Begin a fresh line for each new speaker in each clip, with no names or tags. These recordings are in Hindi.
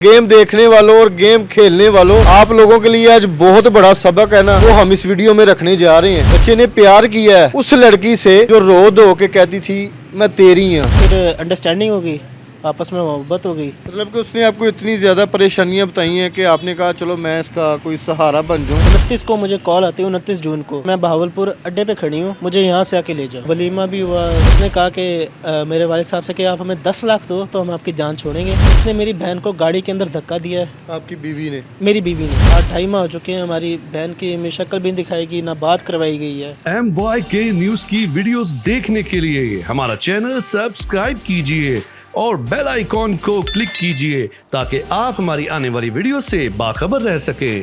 गेम देखने वालों और गेम खेलने वालों, आप लोगों के लिए आज बहुत बड़ा सबक है ना, वो हम इस वीडियो में रखने जा रहे हैं। बच्चे ने प्यार किया है उस लड़की से जो रो धो के कहती थी मैं तेरी हूँ।
फिर अंडरस्टैंडिंग होगी, आपस में मोहब्बत होगी।
मतलब कि उसने आपको इतनी ज़्यादा परेशानियां बताई हैं कि आपने कहा चलो मैं इसका कोई सहारा बन जाऊँ।
29 को मुझे कॉल आती है, 29 जून को मैं बहावलपुर अड्डे पे खड़ी हूँ, मुझे यहाँ से आके ले जाओ। वलीमा भी हुआ। उसने कहा कि मेरे वालिद साहब से कि आप हमें 10 लाख दो तो हम आपकी जान छोड़ेंगे। उसने मेरी बहन को गाड़ी के अंदर धक्का दिया है।
आपकी बीवी ने?
मेरी बीवी ने। आज 2.5 माह हो चुके हैं। हमारी बहन की हमें शक्ल भी दिखाएगी ना, बात करवाई गई है।
MYK न्यूज की वीडियोस देखने के लिए हमारा चैनल सब्सक्राइब कीजिए और बेल आइकॉन को क्लिक कीजिए ताकि आप हमारी आने वाली वीडियो से बाखबर रह सके।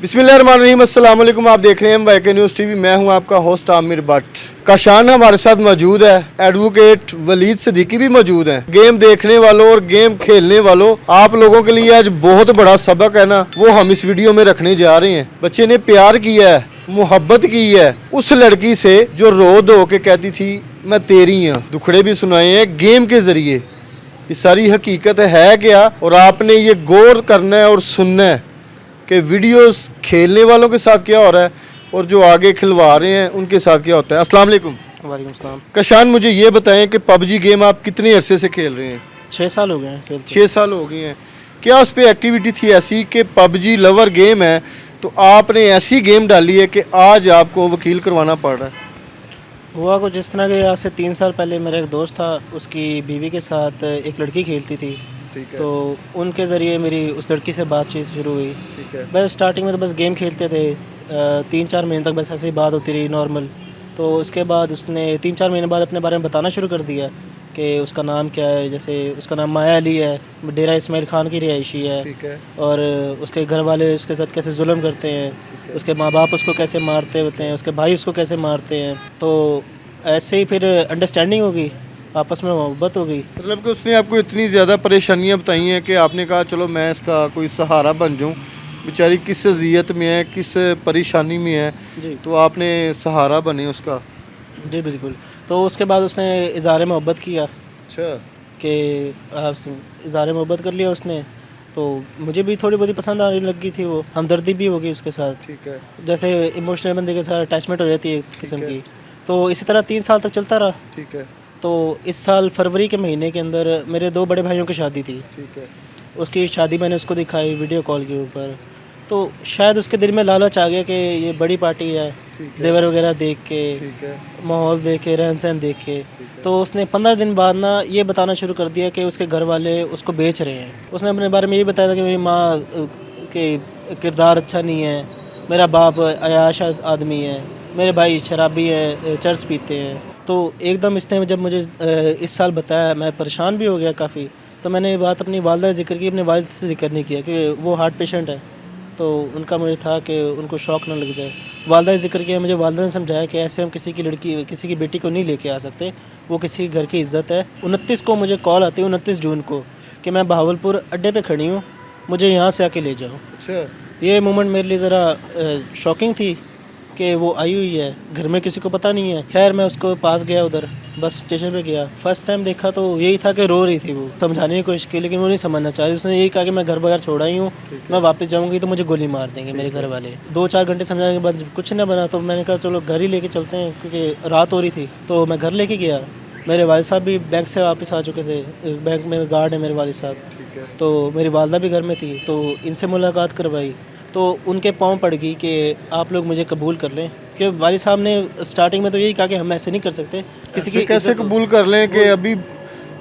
बिस्मिल्लाहिर्रहमानिर्रहीम, अस्सलाम वालेकुम। आप देख रहे हैं MYK न्यूज़ टीवी। मैं हूं आपका होस्ट आमिर भट्ट। काशान हमारे साथ मौजूद है, एडवोकेट वलीद सिद्दीकी भी मौजूद हैं। गेम देखने वालों और गेम खेलने वालों, आप लोगों के लिए आज बहुत बड़ा सबक है ना, वो हम इस वीडियो में रखने जा रहे हैं। बच्चे ने प्यार किया है, मोहब्बत की है उस लड़की से जो रो धो के कहती थी मैं तेरी हूँ। दुखड़े भी सुनाए हैं गेम के जरिए। ये सारी हकीकत है क्या, और आपने ये गौर करना है और सुनना है कि वीडियोस खेलने वालों के साथ क्या हो रहा है और जो आगे खिलवा रहे हैं उनके साथ क्या होता है। अस्सलाम वालेकुम।
वालेकुम सलाम।
कशान, मुझे ये बताएं कि पबजी गेम आप कितने अरसे से खेल रहे हैं?
6 साल हो गए हैं खेलते।
6 साल हो गए हैं। क्या उस पर एक्टिविटी थी ऐसी कि पबजी लवर गेम है तो आपने ऐसी गेम डाली है कि आज आपको वकील करवाना पड़ रहा है?
हुआ कुछ जिस तरह के आज से 3 साल पहले मेरा एक दोस्त था, उसकी बीवी के साथ एक लड़की खेलती थी।
ठीक है।
तो उनके ज़रिए मेरी उस लड़की से बातचीत शुरू हुई।
ठीक है।
बस स्टार्टिंग में तो बस गेम खेलते थे, 3-4 महीने तक बस ऐसे ही बात होती रही नॉर्मल। तो उसके बाद उसने 3-4 महीने बाद अपने बारे में बताना शुरू कर दिया कि उसका नाम क्या है। जैसे उसका नाम माया अली है, डेरा इस्माइल खान की रिहायशी है।
ठीक है।
और उसके घर वाले उसके साथ कैसे जुल्म करते हैं, उसके माँ बाप उसको कैसे मारते होते हैं, उसके भाई उसको कैसे मारते हैं। तो ऐसे ही फिर अंडरस्टैंडिंग होगी, आपस में मोहब्बत होगी।
मतलब कि उसने आपको इतनी ज़्यादा परेशानियां बताई हैं कि आपने कहा चलो मैं इसका कोई सहारा बन जाऊँ। बेचारी किस अजियत में है, किस परेशानी में है,
जी
तो आपने सहारा बने उसका।
जी बिल्कुल। तो उसके बाद उसने इज़हार मोहब्बत किया
अच्छा।
कि आप इज़हार मोहब्बत कर लिया उसने। तो मुझे भी थोड़ी बहुत पसंद आने लगी थी, वो हमदर्दी भी होगी उसके साथ।
ठीक है।
जैसे इमोशनल बंदे के साथ अटैचमेंट हो जाती है एक किस्म
है।
की। तो इसी तरह 3 साल तक चलता रहा।
ठीक है।
तो इस साल फरवरी के महीने के अंदर मेरे 2 बड़े भाइयों की शादी थी।
ठीक है।
उसकी शादी मैंने उसको दिखाई वीडियो कॉल के ऊपर। तो शायद उसके दिल में लालच आ गया कि ये बड़ी पार्टी है,
ठीक है।
जेवर वगैरह देख के,
ठीक है।
माहौल देख के, रहन सहन देख के। तो उसने 15 दिन बाद ना ये बताना शुरू कर दिया कि उसके घर वाले उसको बेच रहे हैं। उसने अपने बारे में ये बताया था कि मेरी माँ के किरदार अच्छा नहीं है, मेरा बाप अयाश आदमी है, मेरे भाई शराबी हैं, चर्च पीते हैं। तो एकदम इसने जब मुझे इस साल बताया, मैं परेशान भी हो गया काफ़ी। तो मैंने ये बात अपनी वालदा से जिक्र की, अपने वालिद से जिक्र नहीं किया क्योंकि वो हार्ट पेशेंट है। तो उनका मुझे था कि उनको शौक़ ना लग जाए। वालदा से जिक्र किया, मुझे वालदा ने समझाया कि ऐसे हम किसी की लड़की, किसी की बेटी को नहीं लेके आ सकते, वो किसी घर की इज़्ज़त है। 29 को मुझे कॉल आती है, 29 जून को, कि मैं बहावलपुर अड्डे पे खड़ी हूँ, मुझे यहाँ से आके ले जाओ।
अच्छा।
ये मोमेंट मेरे लिए ज़रा शॉकिंग थी कि वो आई हुई है, घर में किसी को पता नहीं है। खैर मैं उसको पास गया, उधर बस स्टेशन पे गया। फर्स्ट टाइम देखा तो यही था कि रो रही थी वो। समझाने की कोशिश की लेकिन वो नहीं समझना चाह रही। उसने यही कहा कि मैं घर बगैर छोड़ा ही हूँ, मैं वापस जाऊँगी तो मुझे गोली मार देंगे मेरे घर वाले। 2-4 घंटे समझाने के बाद कुछ ना बना तो मैंने कहा चलो घर ही लेके चलते हैं, क्योंकि रात हो रही थी। तो मैं घर लेके गया। मेरे वालिद साहब भी बैंक से वापस आ चुके थे, बैंक में गार्ड है मेरे वालिद साहब।
ठीक है।
तो मेरी वालदा भी घर में थी, तो इनसे मुलाकात करवाई। तो उनके पाँव पड़ गई कि आप लोग मुझे कबूल कर लें। कि वालिद साहब ने स्टार्टिंग में तो यही कहा कि हम ऐसे नहीं कर सकते, किसी की
कैसे
इज्जत हो।
कबूल कर लें कि अभी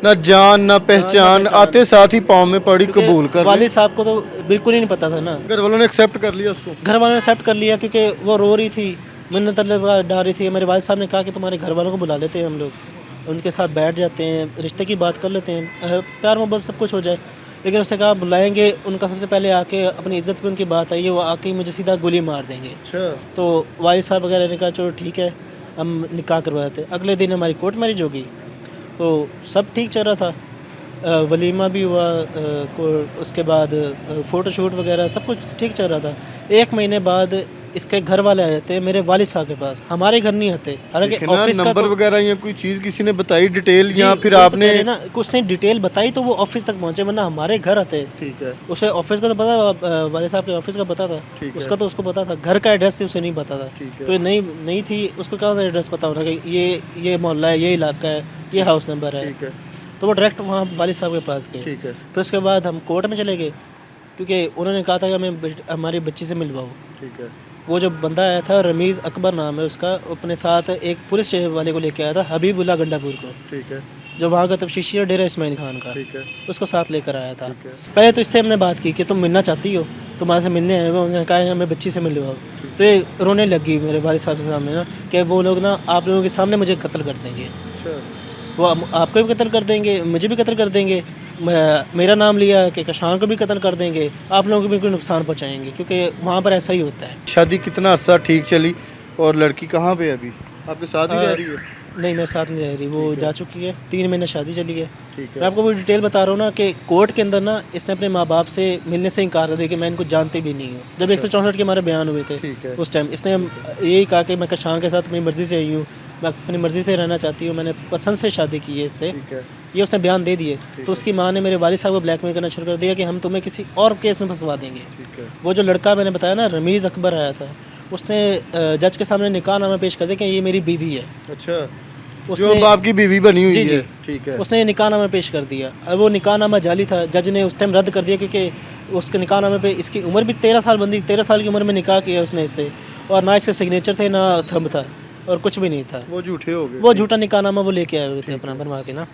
ना जान ना पहचान, आते साथ ही पाँव में पड़ी
क्योंकि
कबूल कर लें।
वालिद साहब को तो बिल्कुल ही नहीं पता था ना।
घर वालों ने एक्सेप्ट कर लिया उसको?
घर वालों ने एक्सेप्ट कर लिया क्योंकि वो रो रही थी, मिन्नत डाल रही थी। मेरे वालिद साहब ने कहा कि तुम्हारे घर वालों को बुला लेते हैं हम लोग, उनके साथ बैठ जाते हैं, रिश्ते की बात कर लेते हैं, प्यार मोहब्बत सब कुछ हो जाए। लेकिन उसने कहा बुलाएंगे, उनका सबसे पहले आके अपनी इज्जत पे उनकी बात आई है, वो आके मुझे सीधा गोली मार देंगे।
अच्छा।
तो वालिद साहब वगैरह ने कहा चलो ठीक है, हम निकाह करवाते। अगले दिन हमारी कोर्ट मैरिज होगी। तो सब ठीक चल रहा था, वलीमा भी हुआ, उसके बाद फ़ोटोशूट वगैरह सब कुछ ठीक चल रहा था। 1 महीने बाद इसके घर वाले आ जाते हैं मेरे वालिद साहब के पास, हमारे घर नहीं आते। हालांकि
लेकिन ना
ऑफिस का
नंबर
तो
वगैरह या कोई चीज़ किसी ने बताई डिटेल
जी,
या फिर
वो तो
आपने
कह रहे हैं ना कुछ ने डिटेल बताई तो वो ऑफिस तक पहुंचे, वरना हमारे घर आते।
ठीक है
उसे ऑफिस का तो पता, वालिद साहब के ऑफिस का पता था,
ठीक है।
उसका तो उसको पता था, घर का एड्रेस उसे नहीं पता था।
ठीक है।
तो नहीं थी, उसको कहाँ से एड्रेस पता होना कि ये मोहल्ला है, ये इलाका है, ये हाउस नंबर है।
ठीक है
तो वो डायरेक्ट वहाँ वालिद साहब के पास गए।
ठीक है
फिर उसके बाद हम कोर्ट में चले गए, क्योंकि उन्होंने कहा था कि हमें हमारी बच्ची से मिलवाओ।
ठीक है
वो जो बंदा आया था रमीज़ अकबर नाम है उसका, अपने साथ एक पुलिस स्टेशन वाले को लेके आया था, हबीबुल्ला गंडापुर को,
ठीक है
जो वहाँ का तफ्तीशी है डेरा इस्माइल खान का,
ठीक है
उसको साथ लेकर आया था।
ठीक है
पहले तो इससे हमने बात की कि तुम मिलना चाहती हो, तुम्हारे से मिलने आए हुए, उन्होंने कहा है हमें बच्ची से मिलवाओ। तो ये रोने लगी मेरे वालिद साहब के सामने ना कि वो लोग ना आप लोगों के सामने मुझे कत्ल कर देंगे,
अच्छा
वो आपको भी कत्ल कर देंगे, मुझे भी कत्ल कर देंगे, मेरा नाम लिया कि कशान को भी कत्ल कर देंगे, आप लोगों को भी कोई नुकसान पहुंचाएंगे, क्योंकि वहाँ पर ऐसा ही होता है।
शादी कितना अर्सा ठीक चली और लड़की कहाँ पे है अभी? आपके साथ ही रह रही है?
नहीं मेरे साथ नहीं रह रही, वो जा चुकी है, 3 महीने शादी चली है।
ठीक
मैं
है
आपको वो डिटेल बता रहा हूँ ना कि कोर्ट के अंदर ना इसने अपने माँ बाप से मिलने से इनकार कर दिया कि मैं इनको जानती भी नहीं हूँ। जब 164 के हमारे बयान हुए थे
ठीक है
उस टाइम इसने यही कहा कि मैं कशान के साथ अपनी मर्ज़ी से आई हूँ, मैं अपनी मर्ज़ी से रहना चाहती हूँ, मैंने पसंद से शादी की है इससे,
ठीक है
ये उसने बयान दे दिए। तो उसकी माँ ने मेरे वालिद साहब को ब्लैकमेल करना शुरू कर दिया कि हम तुम्हें किसी और केस में फंसवा देंगे।
ठीक है
वो जो लड़का मैंने बताया ना रमीज़ अकबर आया था, उसने जज के सामने निकाहनामा पेश कर दिया कि ये मेरी बीवी है।
अच्छा जो
उसने
अब आपकी बीवी बनी हुई
जी, जी।
है ठीक है
उसने निकाहनामा पेश कर दिया। अब वो निकाहनामा जाली था, जज ने उस टाइम रद्द कर दिया, क्योंकि उसके निकाहनामे पे इसकी उम्र भी 13 साल बंदी, 13 साल की उम्र में निकाह किया उसने इससे, और ना इसके सिग्नेचर थे ना थंब था और कुछ भी नहीं था।
वो झूठे हो गए
वो झूठा निकाहनामा वो लेके आए हुए थे अपना बनवा के ना।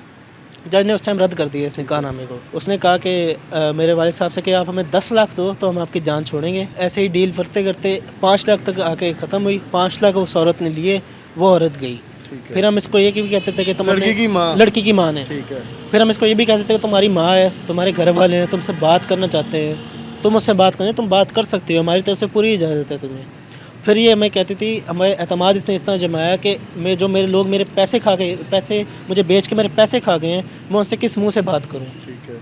जज ने उस टाइम रद्द कर दिया इस निकाहनामे को। उसने कहा कि मेरे वालिद साहब से कि आप हमें 10 लाख दो तो हम आपकी जान छोड़ेंगे। ऐसे ही डील करते करते 5 लाख तक आके ख़त्म हुई। 5 लाख उस औरत ने लिए, वो औरत गई।
ठीक है
फिर हम इसको ये भी कहते थे कि तुम
लड़की की माँ
लड़की की माँ ने,
ठीक है
फिर हम इसको ये भी कहते थे कि तुम्हारी माँ है, तुम्हारे घर वाले हैं, तुमसे बात करना चाहते हैं, तुम उससे बात करें, तुम बात कर सकते हो, हमारी तरफ से पूरी इजाज़त है तुम्हें। फिर ये मैं कहती थी, हमारे एतमाद इसने इतना जमाया कि मेरे लोग मेरे पैसे मुझे बेच के मेरे पैसे खा गए हैं, मैं उनसे किस मुंह से बात करूं।
ठीक है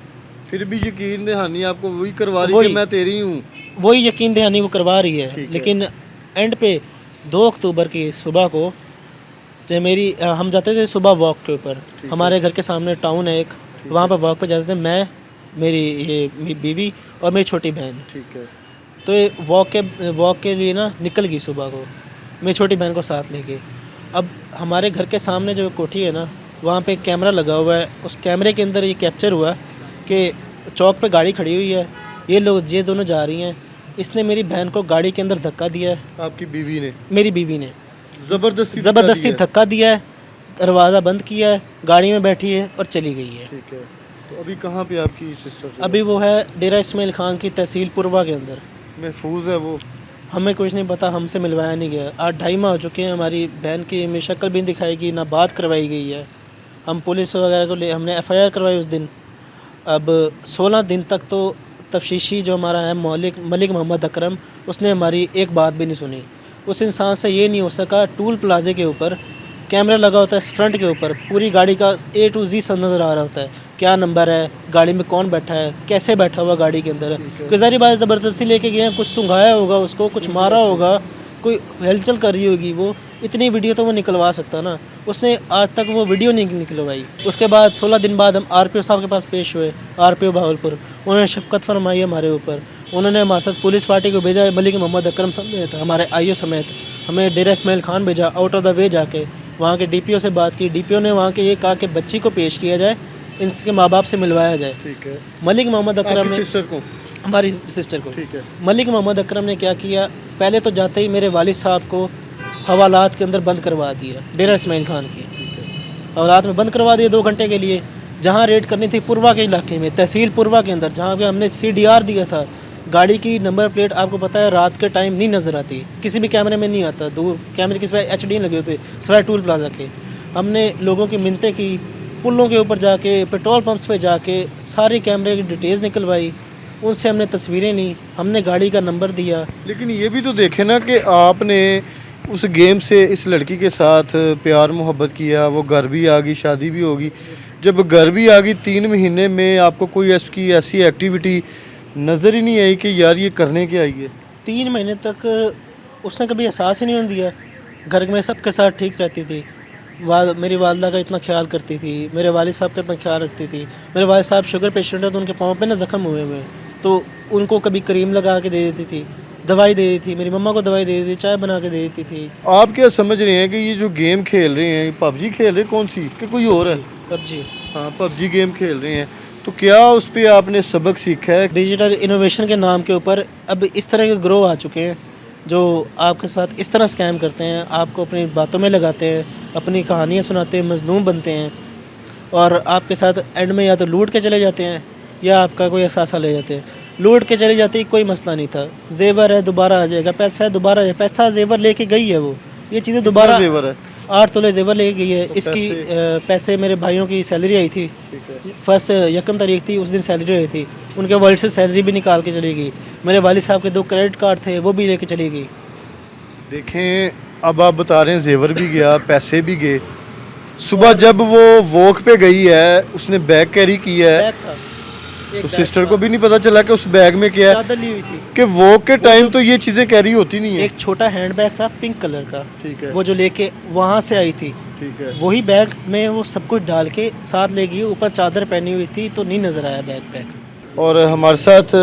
फिर भी यकीन दहानी आपको वही करवा रही
वही।
कि मैं तेरी हूँ?
वही यकीन दहानी वो करवा रही
ठीक
है।
है।
लेकिन एंड पे 2 अक्टूबर की सुबह को जो हम जाते थे सुबह वॉक के ऊपर, हमारे घर के सामने टाउन है एक, वहाँ पर वॉक पे जाते थे मैं, मेरी बीवी और मेरी छोटी बहन।
ठीक है
तो ये वॉक के लिए ना निकल गई सुबह को, मेरी छोटी बहन को साथ लेके। अब हमारे घर के सामने जो कोठी है ना, वहाँ पे एक कैमरा लगा हुआ है, उस कैमरे के अंदर ये कैप्चर हुआ कि चौक पे गाड़ी खड़ी हुई है, ये दोनों जा रही हैं, इसने मेरी बहन को गाड़ी के अंदर धक्का दिया है,
आपकी बीवी ने
मेरी बीवी ने
ज़बरदस्ती
धक्का दिया है, दरवाज़ा बंद किया है, गाड़ी में बैठी है और चली गई है।
ठीक है तो अभी कहाँ पे आपकी सिस्टर?
अभी वो है डेरा इस्माइल खान की तहसील पुरवा के अंदर।
महफूज है वो?
हमें कुछ नहीं पता, हमसे मिलवाया नहीं गया। 8-2.5 माह हो चुके हैं, हमारी बहन की में शक्ल भी नहीं दिखाई गई, ना बात करवाई गई है। हम पुलिस वगैरह को हमने FIR करवाई उस दिन। अब 16 दिन तक तो तफ्तीशी जो हमारा है मलिक मोहम्मद अकरम, उसने हमारी एक बात भी नहीं सुनी। उस इंसान से ये नहीं हो सका, टूल प्लाजे के ऊपर कैमरा लगा होता है, फ्रंट के ऊपर पूरी गाड़ी का A to Z सब नज़र आ रहा होता है, क्या नंबर है, गाड़ी में कौन बैठा है, कैसे बैठा हुआ गाड़ी के अंदर। कोई ज़ाहिर बात ज़बरदस्ती लेके गए हैं, कुछ सुंघाया होगा उसको, कुछ मारा होगा, कोई हलचल कर रही होगी, वो इतनी वीडियो तो वो निकलवा सकता ना, उसने आज तक वो वीडियो नहीं निकलवाई। उसके बाद 16 दिन बाद हम RPO साहब के पास पेश हुए, RPO भावलपुर। उन्होंने शफकत फरमाई हमारे ऊपर, उन्होंने हमारे साथ पुलिस पार्टी को भेजा, मलिक मोहम्मद अकरम समेत, हमारे IO समेत, हमें डेरा इस्माइल खान भेजा, आउट ऑफ द वे जाके वहाँ के DPO से बात की। DPO ने वहाँ के ये कहा कि बच्ची को पेश किया जाए, इनके माँ बाप से मिलवाया जाए।
ठीक है
मलिक मोहम्मद अकरम ने
सिस्टर को?
हमारी सिस्टर को।
ठीक है
मलिक मोहम्मद अकरम ने क्या किया, पहले तो जाते ही मेरे वालिद साहब को हवालात के अंदर बंद करवा दिया, डेरा इस्माइल खान की हवालात में बंद करवा दिया 2 घंटे के लिए। जहाँ रेड करनी थी पुरवा के इलाके में, तहसील पुरवा के अंदर, जहाँ पे हमने CDR दिया था, गाड़ी की नंबर प्लेट आपको पता है रात के टाइम नहीं नज़र आती, किसी भी कैमरे में नहीं आता, 2 कैमरे किस पे HD लगे होते सिवाय टूल प्लाजा के। हमने लोगों की मिन्नतें की, पुलों के ऊपर जाके, पेट्रोल पंप्स पे जाके सारी कैमरे की डिटेल्स निकलवाई, उनसे हमने तस्वीरें ली, हमने गाड़ी का नंबर दिया।
लेकिन ये भी तो देखे ना कि आपने उस गेम से इस लड़की के साथ प्यार मोहब्बत किया, वो घर भी आ गई, शादी भी होगी। जब घर भी आ गई 3 महीने में आपको कोई ऐसी एक्टिविटी नज़र ही नहीं आई कि यार ये करने के आई है?
3 महीने तक उसने कभी एहसास ही नहीं होने दिया। घर में सबके साथ ठीक रहती थी। मेरी वालदा का इतना ख्याल करती थी, मेरे वालिद साहब का इतना ख्याल रखती थी। मेरे वालिद साहब शुगर पेशेंट है, तो उनके पाँव पे ना ज़ख्म हुए हुए हैं, तो उनको कभी क्रीम लगा के दे देती थी, दवाई दे देती थी, मेरी मम्मा को दवाई दे देती थी, चाय बना के दे देती थी।
आप क्या समझ रहे हैं कि ये जो गेम खेल रहे हैं, पबजी खेल रहे हैं, कौन सी कि कोई और है?
पबजी।
हाँ, पबजी गेम खेल रहे हैं, तो क्या उस पर आपने सबक सीखा है?
डिजिटल इनोवेशन के नाम के ऊपर अब इस तरह के ग्रोह आ चुके हैं जो आपके साथ इस तरह स्कैम करते हैं, आपको अपनी बातों में लगाते हैं, अपनी कहानियाँ सुनाते हैं, मजलूम बनते हैं, और आपके साथ एंड में या तो लूट के चले जाते हैं या आपका कोई असासा ले जाते हैं। लूट के चले जाते ही कोई मसला नहीं था, जेवर है दोबारा आ जाएगा, पैसा है दोबारा आ जाएगा, पैसा जेवर लेके गई है वो, ये चीज़ें दोबारा।
जेवर है
8 तोले जेवर लेके गई है।
तो
इसकी पैसे मेरे भाइयों की सैलरी आई थी, फर्स्ट यकम तारीख थी, उस दिन सैलरी आई थी, उनके वॉलेट से सैलरी भी निकाल के चली गई। मेरे वालिद साहब के 2 क्रेडिट कार्ड थे, वो भी लेके चली गई।
देखें, अब आप बता रहे हैं जेवर भी गया, पैसे भी गए। सुबह जब वो वॉक पे गई है, उसने बैग कैरी किया है,
बैग था, एक
तो
बैग
सिस्टर
था,
को भी नहीं पता चला कि उस बैग में क्या है,
चादर ली हुई थी।
कि वॉक के टाइम तो ये चीज़ें कैरी होती नहीं है।
एक छोटा हैंड बैग था पिंक कलर का,
ठीक है,
वो जो लेके वहाँ से आई थी,
ठीक है।
वही बैग में वो सब कुछ डाल के साथ ले गई। ऊपर चादर पहनी हुई थी, तो नहीं नज़र आया बैग।
और हमारे साथ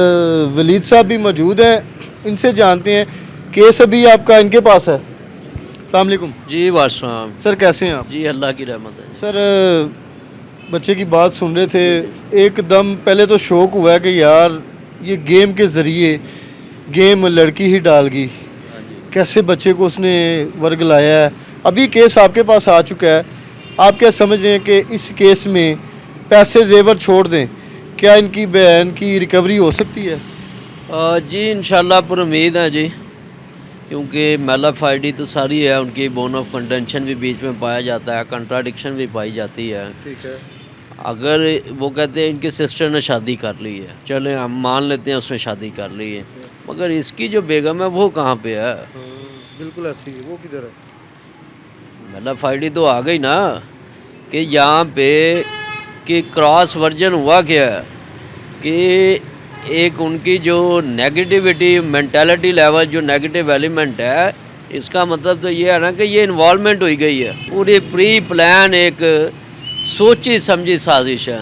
वलीद साहब भी मौजूद हैं, इनसे जानते हैं। केस अभी आपका इनके पास है। अस्सलाम वालेकुम
जी वासलाम।
सर, कैसे हैं आप?
जी अल्लाह की रहमत है।
सर, बच्चे की बात सुन रहे थे, एकदम पहले तो शौक हुआ कि यार ये गेम के ज़रिए गेम लड़की ही डाल गई, कैसे बच्चे को उसने वर्ग लाया है। अभी केस आपके पास आ चुका है, आप क्या समझ रहे हैं कि इस केस में पैसे जेवर छोड़ दें, क्या इनकी बहन की रिकवरी हो सकती है?
जी इंशाल्लाह पर उम्मीद है जी, क्योंकि मेलाफाइडी तो सारी है, उनकी बोन ऑफ कंटेंशन भी बीच में पाया जाता है, कंट्राडिक्शन भी पाई जाती है।
ठीक है।
अगर वो कहते हैं इनके सिस्टर ने शादी कर ली है, चले हम मान लेते हैं उसने शादी कर ली है, मगर इसकी जो बेगम है वो कहाँ पे है?
बिल्कुल ऐसी है, वो किधर है?
मेलाफाइडी तो आ गई ना, कि यहाँ पे कि क्रॉस वर्जन हुआ क्या है कि एक उनकी जो नेगेटिविटी मेंटालिटी लेवल, जो नेगेटिव एलिमेंट है, इसका मतलब तो ये है ना कि ये इन्वॉल्वमेंट हुई गई है, पूरी प्री प्लान एक सोची समझी साजिश है।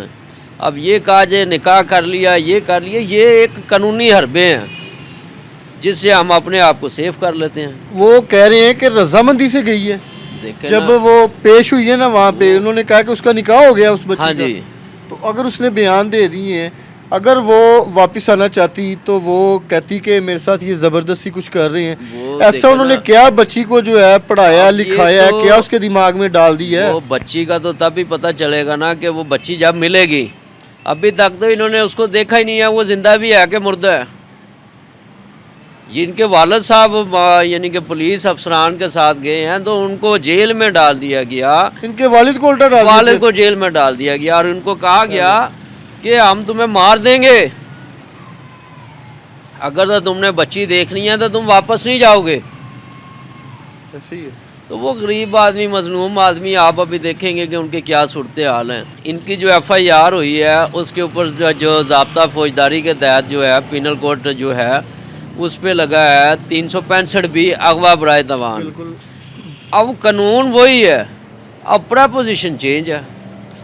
अब ये कहा जाए निकाह कर लिया, ये कर लिया, ये एक कानूनी हरबे हैं जिससे हम अपने आप को सेफ कर लेते हैं।
वो कह रहे हैं कि रजामंदी से गई है।
देखें
जब
ना,
वो पेश हुई है ना वहाँ पे, उन्होंने कहा कि उसका निकाह हो गया उस बच्चे
हाँ
का।
जी,
तो अगर उसने बयान दे दिए हैं, अगर वो वापस आना चाहती तो वो कहती कि मेरे साथ ये ज़बरदस्ती कुछ कर रहे हैं,
वो
ऐसा
देखो
उन्होंने
ना,
क्या बच्ची को जो है पढ़ाया
अब ये
लिखाया है,
तो-
क्या उसके दिमाग में डाल दिया है?
वो बच्ची का तो तब ही पता चलेगा ना कि वो बच्ची जब मिलेगी। अभी तक तो इन्होंने उसको देखा ही नहीं है, वो जिंदा भी है कि मुर्दा है। जिनके वालिद साहब यानी कि पुलिस अफसरान के साथ गए हैं, तो उनको जेल में डाल दिया गया,
इनके वालिद को उल्टा डाल
वालिद
दिया।
को जेल में डाल दिया गया, और उनको कहा गया कि हम तुम्हें मार देंगे, अगर तो तुमने बच्ची देखनी है तो तुम वापस नहीं जाओगे।
ऐसे ही है।
तो वो गरीब आदमी, मजलूम आदमी, आप अभी देखेंगे कि उनके क्या सूरत हाल हैं। इनकी जो FIR हुई है उसके ऊपर जो ज़ाब्ता फौजदारी के तहत जो है पिनल कोड जो है उस पे लगा है 365 भी अगवा बराए तवान।
बिल्कुल।
अब कानून वही है, अब प्रपोजिशन चेंज है।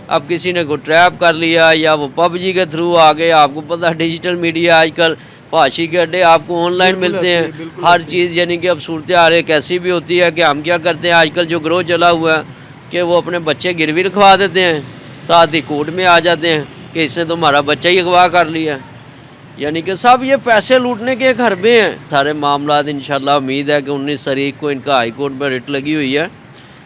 अब किसी ने को ट्रैप कर लिया या वो PUBG के थ्रू आ गए। आपको पता है डिजिटल मीडिया आजकल फाशी के अड्डे आपको ऑनलाइन
बिल्कुल
मिलते
ऐसे,
हैं,
बिल्कुल
हर
ऐसे।
चीज़, यानी कि अब सूरत हाल एक ऐसी भी होती है कि हम क्या करते हैं आजकल, जो ग्रोह चला हुआ है कि वो अपने बच्चे गिरवी रखवा देते हैं, साथ ही कोर्ट में आ जाते हैं कि इसने तो हमारा बच्चा ही अगवा कर लिया। यानी कि सब ये पैसे लूटने के एक हरबे हैं सारे मामला। इंशाल्लाह उम्मीद है कि 19 तारीख को इनका हाई कोर्ट में रिट लगी हुई है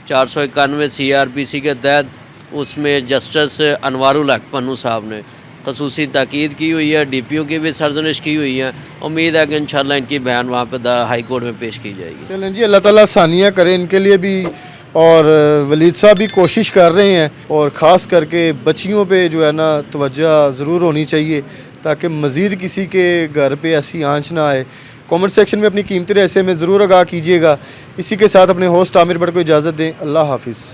491 CRPC के तहत। उसमें जस्टिस अनवारुल हक पन्नू साहब ने खसूसी ताकीद की हुई है, DPO की भी सरजनिश की हुई है। उम्मीद है कि इंशाल्लाह इनकी बयान वहाँ पे हाई कोर्ट में पेश की जाएगी।
चलें जी, अल्लाह ताला आसानियाँ करे इनके लिए भी, और वलीद साहब भी कोशिश कर रहे हैं, और ख़ास करके बच्चियों पे जो है ना तवज्जो ज़रूर होनी चाहिए ताकि मज़ीद किसी के घर पे ऐसी आंच ना आए। कमेंट सेक्शन में अपनी कीमती राय से में ज़रूर आगाह कीजिएगा। इसी के साथ अपने होस्ट आमिर भट्ट को इजाज़त दें। अल्लाह हाफिज़।